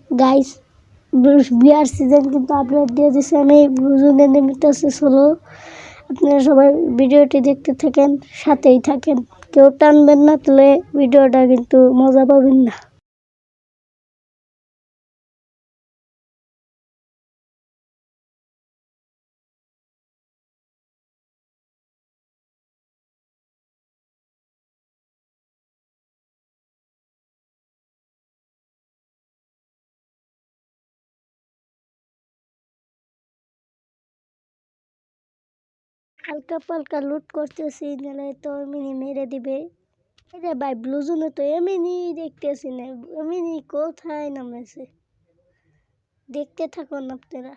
Guys বিয়ার season কিন্তু upload দিয়ে দিয়েছি আমি বুঝুনে নিমিতেছি চলো আপনারা সবাই ভিডিওটি দেখতে থাকেন সাথেই থাকেন কেউ টানবেন না তাহলে ভিডিওটা কিন্তু মজা পাবেন না হালকা পালকা লুট করতেছি নাহলে তো এমনি মেরে দিবে রে ভাই ব্লুজনে তো এমনি দেখতেছি না এমনি কোথায় নামেছে দেখতে থাকুন আপনারা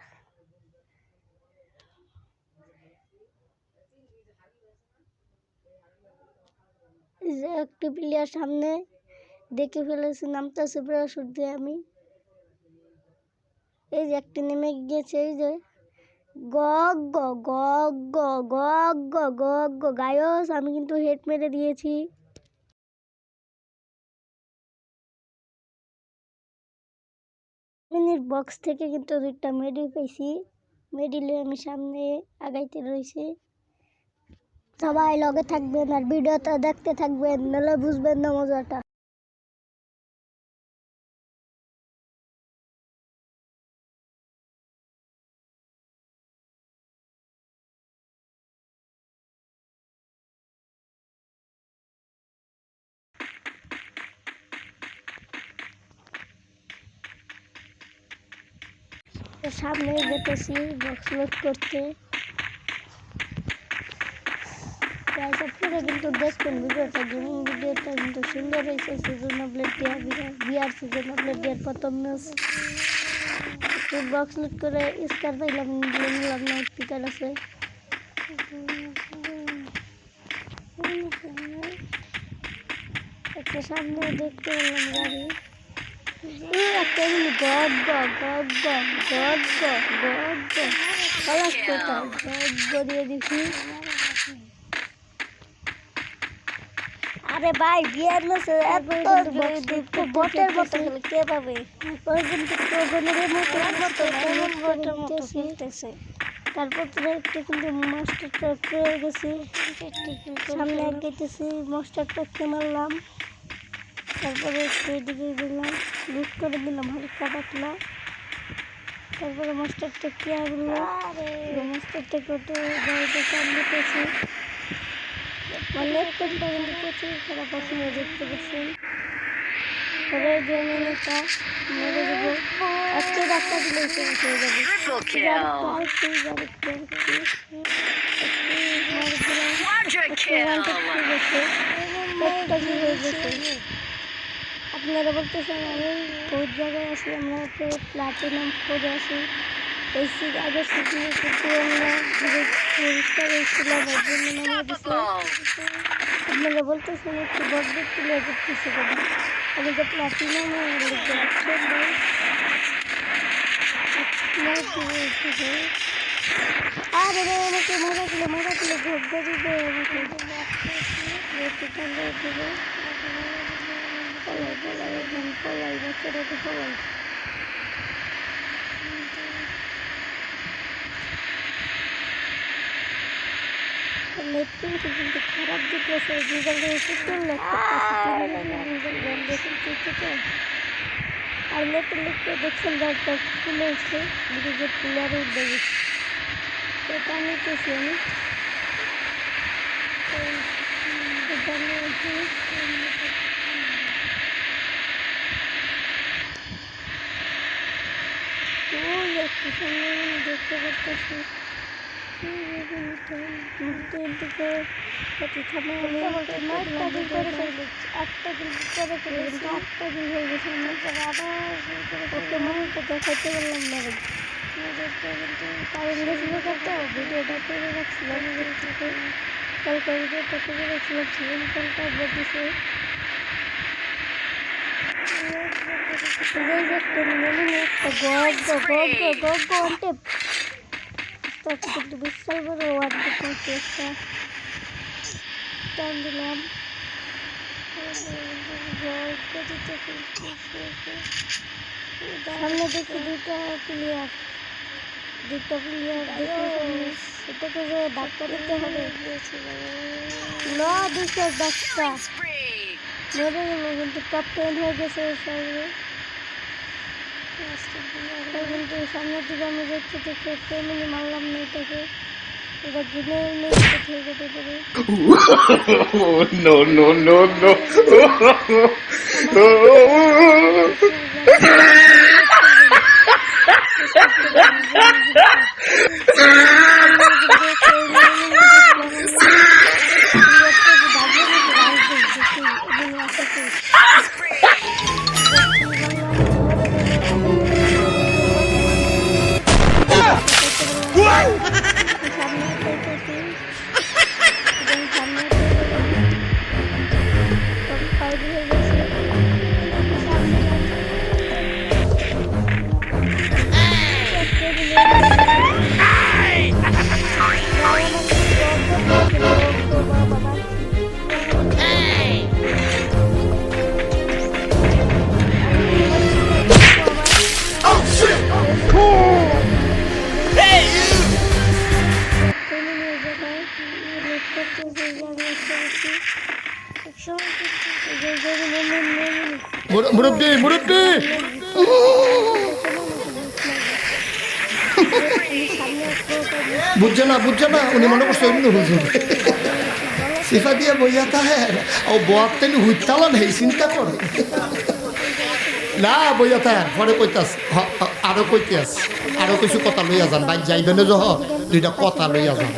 এই যে একটি প্লেয়ার সামনে দেখে ফেলেছি নামতেছে প্যারাশুট দিয়ে আমি এই যে একটি নেমে গিয়েছে এই যে গগ গগ গগ গগ গায়স আমি কিন্তু হেড মেরে দিয়েছি মিনির বক্স থেকে কিন্তু দুইটা মেডেল পেয়েছি মেডেলে আমি সামনে আগাইতে রয়েছি সবাই লগে থাকবেন আর ভিডিওটা দেখতে থাকবেন নাহলে বুঝবেন না মজাটা সামনে যেতেছি বক্স লোড করতে আপনারা কিন্তু দেখবেন ভিডিওটা গেমিং ভিডিওটা কিন্তু সুন্দর হয়েছে সিজন আপডেট বিয়ার সিজন আপডেট দেওয়ার প্রথম ম্যাচ বক্স লোড করে স্টার পাইলাম নিলাম না স্পিকার আছে একটা সামনে দেখতে পেলাম গাড়ি একটা গড গড গড গড খালাস কোথায় গড গড়িয়ে দিছি আরে ভাই বিয়ার ম্যাচে এত বটের মতো খেলে কে পাবে ওই কিন্তু প্রোগ্রামের মতো বটের মতো খেলতেছে তারপর তো একটু কিন্তু মাস্টার ট্রাক পেয়ে গেছি সামনে আগাইতেছি মাস্টার ট্রাককে মারলাম তারপরে একটু এদিকে দিলাম লুট করে দিলাম হালকা পাতলা তারপরে মাস্টার ট্রাক কে আনলো মাস্টার ট্রাক ওটা গাড়িটা সামনে পেয়েছি মানে একটা কিন্তু প্রচুর খারাপ পছন্দ দেখতে পাচ্ছেন পরে জমিনেটা মেরে দেবো আজকে ডাক্তার দিলে শেষ হয়ে যাবে আপনারা বলতেছেন আমি বহুত জায়গায় আছি আমরা তো প্লাটিনাম খোঁজ আছি এই আগের সিজনে কিন্তু আমরা পরিষ্কার হয়েছিলাম ওর জন্য নামিয়ে দিচ্ছি আপনারা বলতেছেন একটু বড্ড তুলে করতেছে কেন আমি তো প্লাটিনাম হয়ে লিখতে আর আমাকে মারা দিলে ভোগ্য দিবে আমাকে পলাই বাচ্চাটাকে পলাই নেটপিং কিন্তু খারাপ দিতেছে আর নেটে লিখতে দেখছেন একটা খুলে এসছে যে প্লেয়ারে উঠে গেছে এটা নিতেছি আমি দেখতে পাচ্ছি আটটা দিন হয়ে গেছে ওকে মানটা দেখাতে পারলাম না কারণ গেছিল তো ভিডিওটা করে রাখছিলাম কালকে ভিডিওটা করে রাখছিলাম সেদিন কালটা বলতেছে কিন্তু বিশাল বড় ওয়ার্ড দেখতে একটা টান দিলাম সামনে দেখি দুইটা প্লেয়ার এটাকে যে ডাক্তার দিতে হবে না দুটো ডাক্তার মেরে গেল কিন্তু টপ 10 হয়ে গেছে সবাই কিন্তু সামনের দিকে আমি দেখতে দেখতে ফ্যামিলি মারলাম না এটাকে এটা গেমের মেয়ে থেকে যেতে পারে no, no, no, no. মুরব্বী মুরব্বী বুঝছে না উনি মনে করছে অন্য হুজুর সিফা দিয়ে বইয়া তাহে ও বোয়ার তেন হুইতালান হেই চিন্তা করে না বইয়া তাহে পরে কইতাস আরো কইতে আস আরো কিছু কথা লইয়া যান বাইক যাইবেন যহ দুইটা কথা লইয়া যান